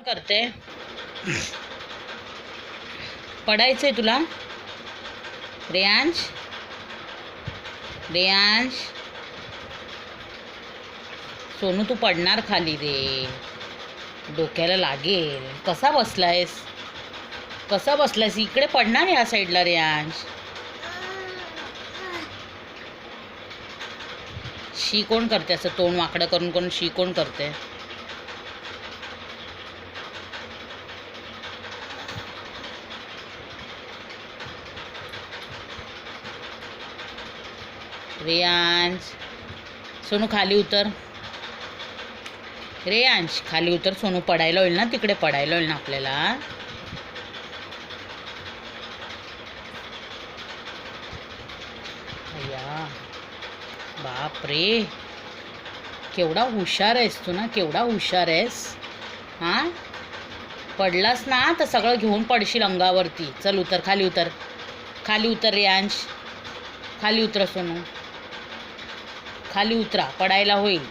करते? पडायचंय तुला? रेयांश, रेयांश, सोनू तू पडणार खाली रे, डोक्याला लागेल. कसा बसलायस? कसा बसलायस? इकडे पडणार या साईडला रेयांश. शी कोण करते असं तोंड वाकडं करून करून? शी कोण करते? रेयांश, सोनू खाली उतर. रेयांश खाली उतर. सोनू पडायला होईल ना, तिकडे पडायला होईल ना आपल्याला. अय्या बाप रे, केवढा हुशार आहेस तू ना, केवढा हुशार आहेस. हां, पडलास ना तर सगळं घेऊन पडशील अंगावरती. चल उतर, खाली उतर, खाली उतर रेयांश, खाली उतर सोनू, खाली उतरा, पडायला होईल.